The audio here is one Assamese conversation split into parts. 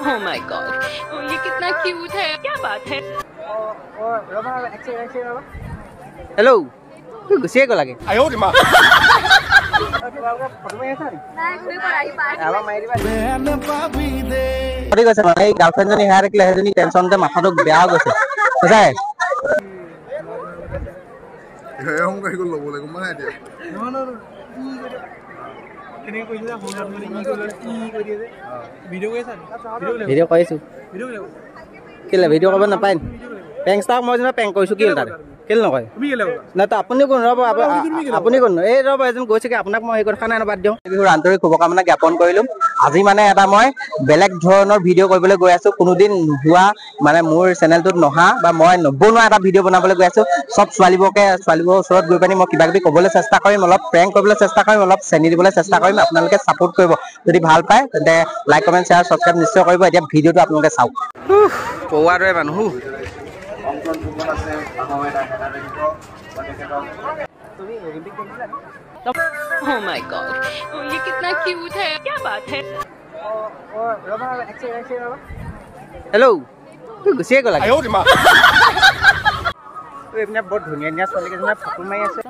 Oh my God, ये कितना क्यूट है, क्या बात है? हेलो तू गुस्से को लगे आयो रे मां গাৰ্লফ্ৰেণ্ডজনী হেৰাই থাকিলে সেইজনী টেনচনতে মাথাটো বেয়া গৈছে সঁচাই ভিডিঅ' কৰিছো কেলে ভিডিঅ' কৰিব নাপায় পেং ষ্টাক মই যেনিবা পেং কৰিছো কি তাতে কেলে নকয় না তো আপুনি কোন ৰ'ব আপুনি কোন এই ৰ'ব এজন গৈছে কি আপোনাক মই এই কথা নাই বাদ দিওঁ বিহুৰ আন্তৰিক শুভকামনা জ্ঞাপন কৰিলোঁ আজি মানে এটা মই বেলেগ ধৰণৰ ভিডিঅ' কৰিবলৈ গৈ আছোঁ কোনোদিন নোহোৱা মানে মোৰ চেনেলটোত নহা বা মই নবনোৱা এটা ভিডিঅ' বনাবলৈ গৈ আছোঁ চব ছোৱালীবোৰৰ ওচৰত গৈ পিনি মই কিবা কিবি ক'বলৈ চেষ্টা কৰিম অলপ প্ৰেংক কৰিবলৈ চেষ্টা কৰিম অলপ চেনি দিবলৈ চেষ্টা কৰিম আপোনালোকে ছাপোৰ্ট কৰিব যদি ভাল পায় তেন্তে লাইক কমেণ্ট শ্বেয়াৰ ছাবস্ক্ৰাইব নিশ্চয় কৰিব এতিয়া ভিডিঅ'টো আপোনালোকে চাওক পৌৱাৰ দৰে মানুহ Oh my God, ये कितना क्यूट है, क्या बात है? हेलो तू गुस्से को लगे आयो रे मां এইপিনে বৰ ধুনীয়া ধুনীয়া ছোৱালী কেইজনীয়ে ফটো মাৰি আছে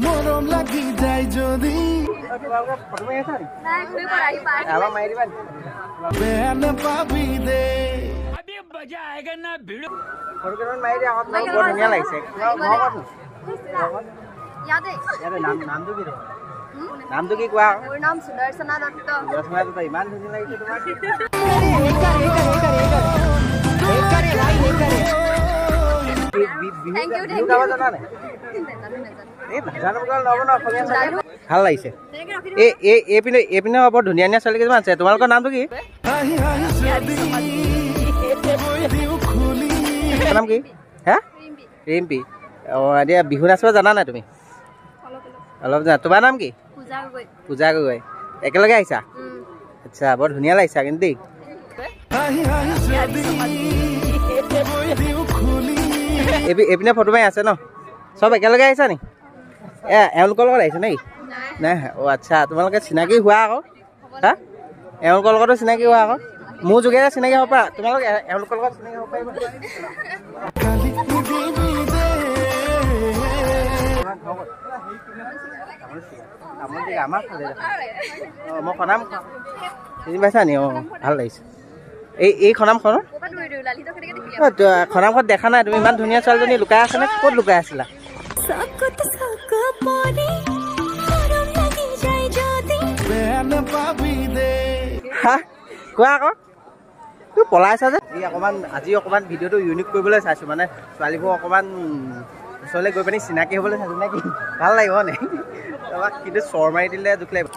মৰম লাগি যায় যদি ফটো মাৰি আছে আবা মাৰি দিবা বেন পাবি দে अभी मजा आएगा ना भिड़ो ফটো কেইজন মাৰি দিয়া বৰ ধুনীয়া লাগিছে নামটো কি নামটো কি কোৱা মোৰ নাম সুদৰ্শনা দত্ত ইমান ধুনীয়া লাগিছে তোমাৰ ভাল লাগিছে এইপিনে বৰ ধুনীয়া ধুনীয়া ছোৱালী কেইজন আছে তোমালোকৰ নামটো কি নাম কি হা ৰিম্পি অঁ এতিয়া বিহু নাচিব জানা নাই তুমি অলপ জানা তোমাৰ নাম কি পূজা গগৈ একেলগে আহিছা আচ্ছা বৰ ধুনীয়া লাগিছা কিন্তু দেই এইপিনে ফটো মাৰি আছে ন চব একেলগে আহিছা নি এওঁলোকৰ লগত আহিছে নেকি নাই অঁ আচ্ছা তোমালোকে চিনাকি হোৱা আকৌ হা এওঁলোকৰ লগতো চিনাকি হোৱা আকৌ মোৰ যোগেৰে চিনাকি হ'ব পাৰা তোমালোকে এওঁলোকৰ লগত চিনাকি হ'ব পাৰিবা মই খনাম চিনি পাইছা নি অঁ ভাল লাগিছে এই খনামখন খনামখন দেখা নাই তুমি ইমান ধুনীয়া ছোৱালীজনী লুকাই আছে নে ক'ত লুকাই আছিলা কোৱা আকৌ তুমি পলাইছা যে এই আজি অকণমান ভিডিঅ'টো ইউনিক কৰিবলৈ চাইছোঁ মানে ছোৱালীবোৰ অকণমান ওচৰলৈ গৈ পিনি চিনাকি হ'বলৈ চাইছোঁ নে কি ভাল লাগিব নে তোমাক কিন্তু চৰ মাৰি দিলে দুখ লাগিব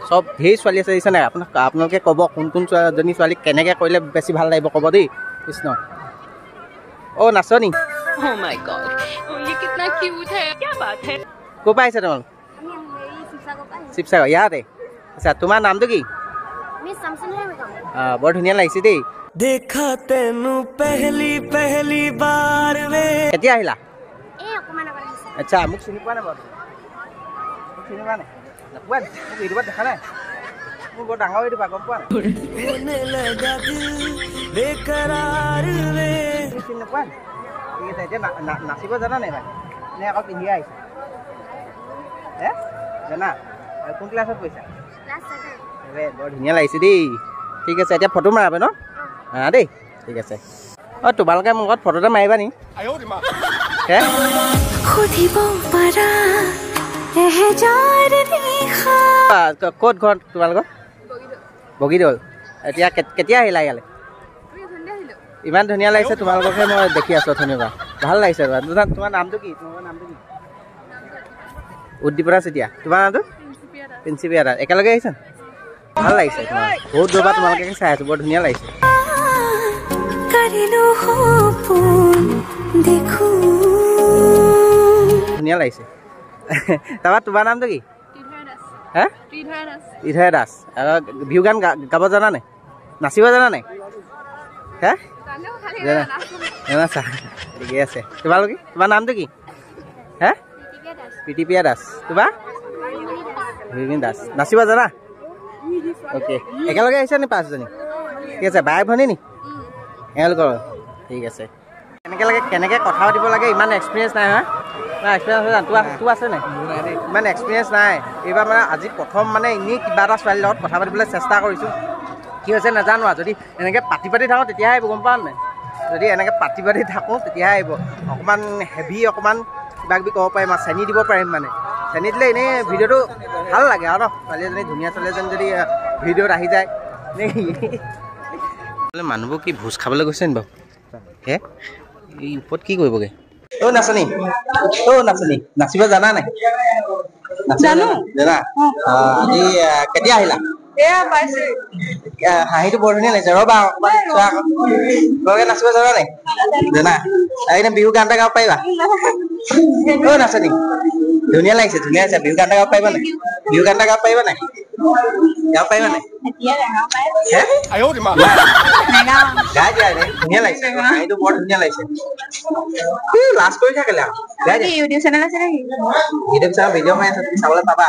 চব ধেৰ ছোৱালী আছে দিছে নাই আপোনালোকে ক'ব কোন জনী ছোৱালী কেনেকৈ কৰিলে বেছি ভাল লাগিব ক'ব দেই কৃষ্ণ অ' নাচ নি Oh my God, ये कितना क्यूट है, क्या बात है? ক'ৰ পৰা আহিছে তোমালোক শিৱসাগৰ ইয়াতে আচ্ছা তোমাৰ নামটো কি বৰ ধুনীয়া লাগিছে দেই देखा तेनू पहली बार वे কেতিয়া আহিলা আচ্ছা মোক চিনি পোৱা নাই বাৰু চিনি পোৱা নাই নোপোৱা মোক ইউটিউবত দেখা নাই মোৰ বৰ ডাঙৰ ইউটিউবাৰ গম পোৱা নাই চিনি নোপোৱা ঠিক আছে এতিয়া নাচিব জানা নাই ভাই নে আকৌ পিন্ধি আহিছা হে জানা কোন ক্লাছত পঢ়িছা বৰ ধুনীয়া লাগিছে দেই ঠিক আছে এতিয়া ফটো মাৰাবে ন দেই ঠিক আছে অঁ তোমালোকে মোৰ ঘৰত ফটো এটা মাৰিবা নি ক'ত ঘৰ তোমালোকৰ বগীদৌল এতিয়া কেতিয়া আহিলা ইয়ালৈ ইমান ধুনীয়া লাগিছে তোমালোককহে মই দেখি আছোঁ ধন্যবাদ ভাল লাগিছে তোমাৰ নামটো কি উদ্দীপনা চেতিয়া তোমাৰ নামটো প্ৰিন্সিপিয়া দাস একেলগে আহিছা ভাল লাগিছে তোমাৰ বহুত দূৰৰ পৰা তোমালোকে চাই আছোঁ বৰ ধুনীয়া লাগিছে ধুনীয়া লাগিছে তাৰপৰা তোমাৰ নামটো কি হে ত্ৰিধয় দাস বিহু গান গাব জানা নাই নাচিব জানা নাই হে জানা ঠিকে আছে তোমালোকে তোমাৰ নামটো কি হে প্ৰীতিপ্ৰিয়া দাস তোমাৰ ভিভিন দাস নাচিব জানা অ'কে একেলগে আহিছে নি 5জনী ঠিক আছে বাই ভনী নি এওঁলোকৰ ঠিক আছে কেনেকৈ কথা পাতিব লাগে ইমান এক্সপিৰিয়েঞ্চ নাই হা এক্সপিৰিয়েঞ্চ তোৰ আছে নাই ইমান এক্সপিৰিয়েঞ্চ নাই এইবাৰ মানে আজি প্ৰথম মানে এনেই কিবা এটা ছোৱালীৰ লগত কথা পাতিবলৈ চেষ্টা কৰিছোঁ কি হৈছে নাজানো আৰু যদি এনেকৈ পাতি থাকোঁ তেতিয়াহে আহিব গম পাওঁ নাই যদি এনেকৈ পাতি থাকোঁ তেতিয়াহে আহিব অকণমান হেভি অকণমান কিবা কিবি ক'ব পাৰিম আৰু চেনি দিব পাৰিম মানে চেনি দিলে এনেই ভিডিঅ'টো ভাল লাগে আৰু ন ছোৱালী এজনী ধুনীয়া ছোৱালী এজনী যদি ভিডিঅ'ত আহি যায় মানুহবোৰ কি ভোজ খাবলৈ গৈছে নি বাৰু হে এই ওপৰত কি কৰিবগৈ নাচনী নাচিব জানা নাই জানা আজি কেতিয়া আহিলা হাঁহিটো বৰ ধুনীয়া লাগিছে ৰ'বা অকণমান নাচিব জানা নাই জানা এনে বিহু গান এটা গাব পাৰিবা নাচনী ধুনীয়া লাগিছে বিহু গান এটা গাব পাৰিবা নাই গাব পাৰিবা নাই গাই দিয়া ধুনীয়া লাগিছে হাঁহিটো বৰ ধুনীয়া লাগিছে লাজ কৰি থাকিলে ইউটিউব চেনেল আছে নেকি ইউটিউব চেনেল ভিডিঅ' মাৰি আছে তুমি চাবলৈ পাবা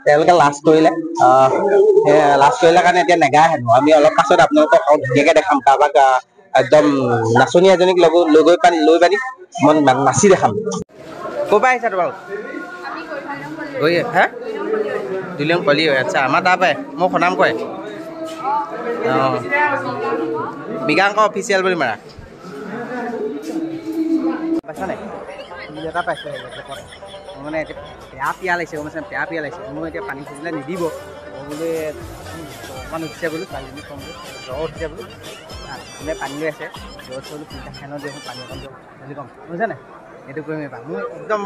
তেওঁলোকে লাজ কৰিলে কাৰণে এতিয়া নেগাই হেনো আমি অলপ পাছত আপোনালোকক ধুনীয়াকে দেখাম কাৰোবাক একদম নাচনী এজনীক লৈ পানি মই নাচি দেখাম ক'ৰ পৰা আহিছা তোমালোক হা দুলিয়ং কলি আচ্ছা আমাৰ তাৰ পৰাই মোক সনাম কয় অঁ বিকাংক অফিচিয়েল বুলি মাৰা পাইছা নাই এটা পাইছে মোৰ মানে এতিয়া বেয়া লাগিছে গম পাইছে বেয়া লাগিছে মোৰ এতিয়া পানী খুজিলে নিদিব মই বোলে অকণমান উঠিছে বোলো ছোৱালীজনী কম জ্বৰ উঠিছে বোলো মানে পানী লৈ আছে জ্বৰ বোলো তিনিটা খানত দিওঁ পানী অকণ দিওঁ বুলি ক'ম বুজিছে নাই এইটো কৰিম এবাৰ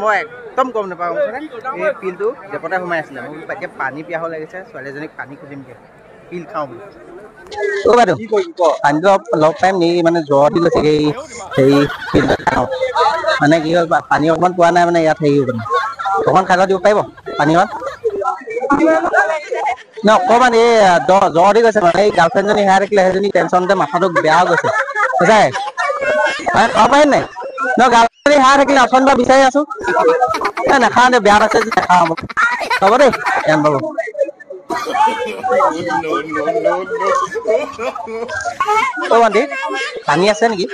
মই একদম গম নাপাওঁ বুজিছেনে এই পিলটো জেপতে সোমাই আছিলে মই বোলো এতিয়া পানী পিয়াহ লাগিছে ছোৱালীজনীক পানী খুজিমগৈ পিল খাওঁ বুলি বাইদেউ পানীটো লগ পাৰিম নি মানে জ্বৰ দি লৈছে হেৰি পিলটো খাওঁ মানে কি হ'ল পানী অকণমান পোৱা নাই মানে ইয়াত হেৰি অকণমান খাই দিব পাৰিব পানী অকণ ন অকণমান এই জ্বৰ দি গৈছে মানে এই গাৰ্লফ্ৰেণ্ডজনী হেৰাই থাকিলে সেইজনী টেনশ্যনতে মাথাটো বেয়া হৈ গৈছে বুজাই খাব পাৰিম নাই ন গাৰ্লফ্ৰেণ্ডজনী হেৰাই থাকিলে অচন বা বিচাৰি আছো নাখাওঁ দে বেয়া পাইছে নাখাওঁ মোক হ'ব দেই জ্ঞান বাবু ভণ্টি পানী আছে নেকি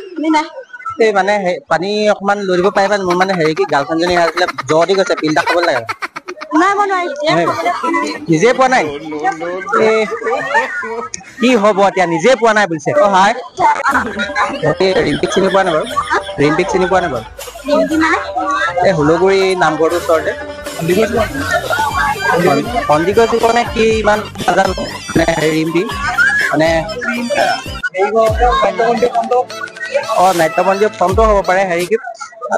এই মানে পানী অকণমান লৈ দিব পাৰিবা মোৰ মানে হেৰি কি গাৰ্লফ্ৰেণ্ডজনী হেৰাইছিলে জ্বৰ দি গৈছে পিল এটা খাব লাগে নিজে পোৱা নাই কি হ'ব এতিয়া নিজে পোৱা নাই বুলিছে অ হাই ৰিম্পিক চিনি পোৱা নাই বাৰু এই হুলগুৰি নামঘৰটোৰ ওচৰতে সন্দিকৈ মানে কি ইমান নাজানো মানে ৰিম্পি মানে নাট্যমন্দিৰ ফ্ৰণ্টো হ'ব পাৰে হেৰি কি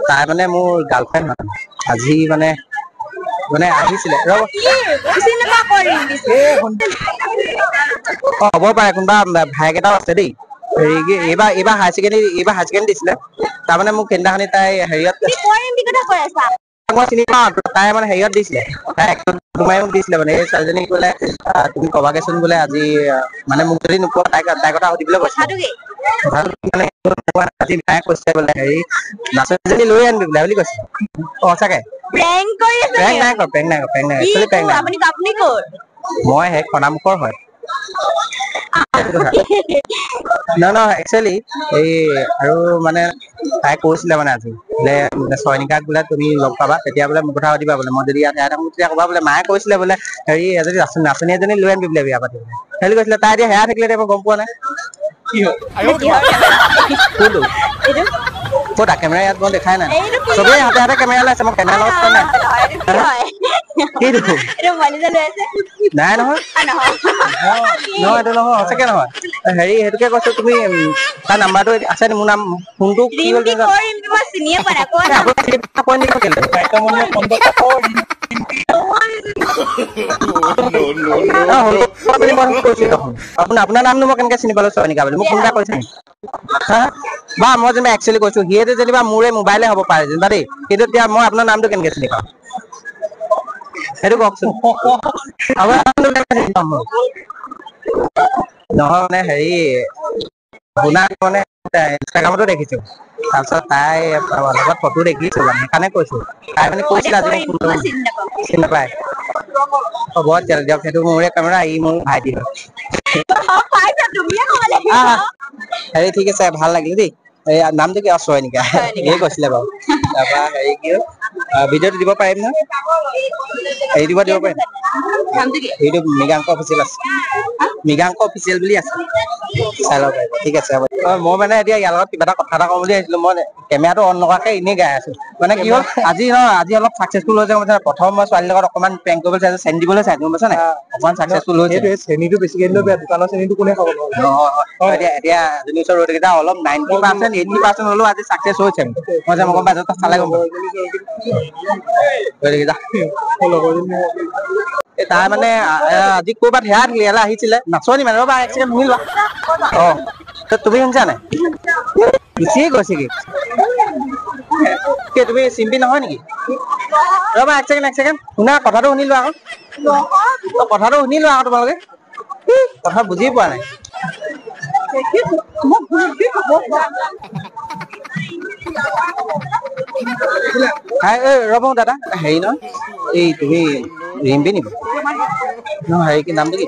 তাই মানে মোৰ গাৰ্লফ্ৰেণ্ড হয় আজি মানে আহিছিলে হ'ব পাৰে কোনোবা ভাইক এটাও আছে দেই হেৰি কি এইবাৰ হায়াৰ ছেকেণ্ডেৰী দিছিলে তাৰমানে মোক সেইদিনাখনি তাই হেৰিয়ত মই চিনি পাওঁ তাই মানে হেৰিয়ত দিছিলে তাই সোমাই মোক দিছিলে মানে এই ছোৱালীজনী ক'লে তুমি কবাগেচোন বোলে আজি মানে মোক যদি নোপোৱা তাই কথা সুধিবলৈ কৈছে আজি মায়ে কৈছে বোলে হেৰি নাচনী লৈ আনিবি বোলে বুলি কৈছে সঁচাকে মই সেই খনামুখৰ হয় একচুৱেলি এই আৰু মানে তাই কৈছিলে মানে আজি বোলে চয়নিকাক বোলে তুমি লগ পাবা তেতিয়া বোলে মোৰ কথা পাতিবা বোলে মই যদি ইয়াত থাকোঁ তেতিয়া ক'বা বোলে মায়ে কৈছিলে বোলে হেৰি এজনী নাচনী এজনী লৈ আনিবি বোলে বিয়া পাতিবলৈ হেৰি কৈছিলে তাই এতিয়া হেৰাই থাকিলে মই গম পোৱা নাই ক'তা কেমেৰা ইয়াত মই দেখাই নাই চবেই হাতে হাতে কেমেৰা লৈ আছে মই কেমেৰা লগত চোৱা নাই নাই নহয় এইটো নহয় সঁচাকে নহয় হেৰি সেইটোকে কৈছো তুমি তাৰ নাম্বাৰটো আছে মোৰ নাম ফোনটো কি হ'ল আপোনাৰ নামনো মই কেনেকে চিনি পালো চয়নিকা বুলি মোক কোনোবাই কৈছে বা মই যেনিবা একচুৱেলি কৈছো সিহঁতে যেনিবা মোৰে মোবাইলে হ'ব পাৰে যেনিবা দেই কিন্তু এতিয়া মই আপোনাৰ নামটো কেনেকে চিনি পাওঁ সেইটো কওকচোন নহয় মানে হেৰি শুনা মানে ইনষ্টাগ্ৰামতো দেখিছো তাৰপিছত তাই লগত ফটো দেখিছো মানে সেইকাৰণে কৈছো তাই মানে কৈছিল আজি মোক ফোন চিনি নাপায় হ'ব দিয়ক সেইটো মোৰে কেমেৰা ই মোৰ ভাইটি হেৰি ঠিক আছে ভাল লাগিল দেই এই নামটো কি ছয়নিকা এই কৈছিলে বাৰু তাৰপৰা হেৰি কি ভিডিঅ'টো দিব পাৰিম ন হেৰি দিব পাৰিম সেইটো মৃগাংক অফিচিয়েল আছে মৃগাংক অফিচিয়েল বুলি আছে চাই ল'ব পাৰিব ঠিক আছে মই মানে এতিয়া ইয়াৰ লগত কিবা এটা কথা এটা ক'ম বুলি আহিছিলো মই কেমেৰাটো অন নকৰাকে এনেই গাই আছো মানে কি হ'ল আজি অলপ চাকচেছফুল হৈছে প্ৰথম মই ছোৱালীৰ লগত অকণমান প্ৰেংক কৰিবলৈ চাইছো চেনি দিবলৈ চাইছো গম পাইছা নাই অকণমান চাকচেছফুল হৈছে চেনিটো বেছিকে দিলেও বেয়া দোকানৰ চেনিটো কোনে খাব এতিয়া এজনী ওচৰত ৰৈ থাকিলে অলপ 90% 80% হ'লেও আজি চাকচেছ হৈছে মই যে মই গম পাইছো চালে গম তাই মানে আজি ক'ৰবাত হেৰা থাকিলে ইয়ালৈ আহিছিলে নাচনি মানে ৰ'বা এক ছেকেণ্ড শুনি লোৱা তুমি শুনিছা নাই গুচিয়ে গৈছে কি তুমি চিম্পি নহয় নেকি ৰ'বা এক ছেকেণ্ড শুনা কথাটো শুনি লোৱা আকৌ কথাটো শুনি লোৱা আকৌ তোমালোকে কথা বুজি পোৱা নাই ৰ'ব দাদা হেৰি নহয় এই তুমি ৰিম্পি নেকি নহয় হেৰি কি নামটো কি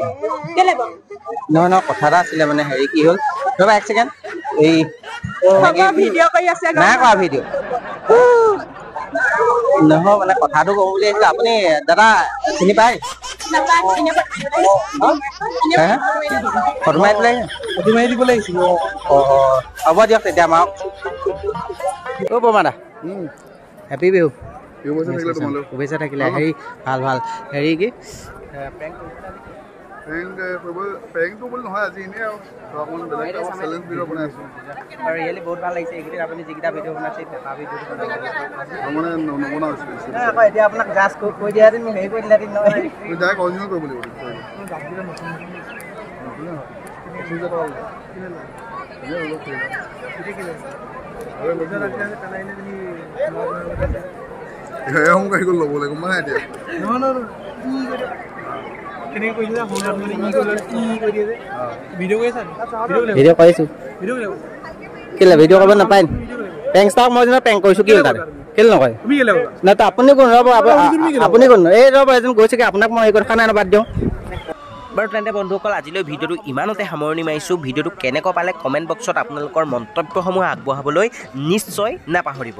নহয় কথা এটা আছিলে মানে হেৰি কি হ'ল ৰ'বা এক ছেকেণ্ড এই নাই কৰা ভিডিঅ' নহয় মানে কথাটো কওঁ বুলি আহিছিলো আপুনি দাদা চিনি পায় ফটো মাৰি দিব লাগিছিল হ'ব দিয়ক তেতিয়া আমাক বৰমাদা হেপী বিহু শুভেচ্ছা থাকিলে হেৰি ভাল হেৰি কি প্ৰেংকটো বুলি নহয় আজি এনেই আৰু চেলেঞ্জ ভিডিঅ' বনাই আছোঁ আৰু ৰিয়েলি বহুত ভাল লাগিছে এইকেইদিন আপুনি যিকেইটা ভিডিঅ' বনাইছে পেপা ভিডিঅ'টো মানে নবনাওঁ আকৌ এতিয়া আপোনাক জাষ্ট কৈ দিয়াহেঁতেন মোক হেৰি কৰি দিলেহেঁতেন নহয় ডাইৰেক্ট অৰিজিনেল কৰিব লাগিব কাঢ়ি গ'ল ল'ব লাগিব মানে এতিয়া ভিডিঅ' কৰিছো কেলে ভিডিঅ' কৰিব নাপায় পেংক ষ্টাৰক মই যেনিবা পেংক কৰিছো কি তাতে কেলে নকয় নাই তো আপুনি কোন ৰ'ব আপুনি কোন এই ৰ'ব এজন গৈছেগৈ আপোনাক মই এই কথা নাই বাদ দিওঁ বাৰু তেন্তে বন্ধুসকল আজিলৈ ভিডিঅ'টো ইমানতে সামৰণি মাৰিছোঁ ভিডিঅ'টো কেনেকুৱা পালে কমেণ্ট বক্সত আপোনালোকৰ মন্তব্যসমূহ আগবঢ়াবলৈ নিশ্চয় নাপাহৰিব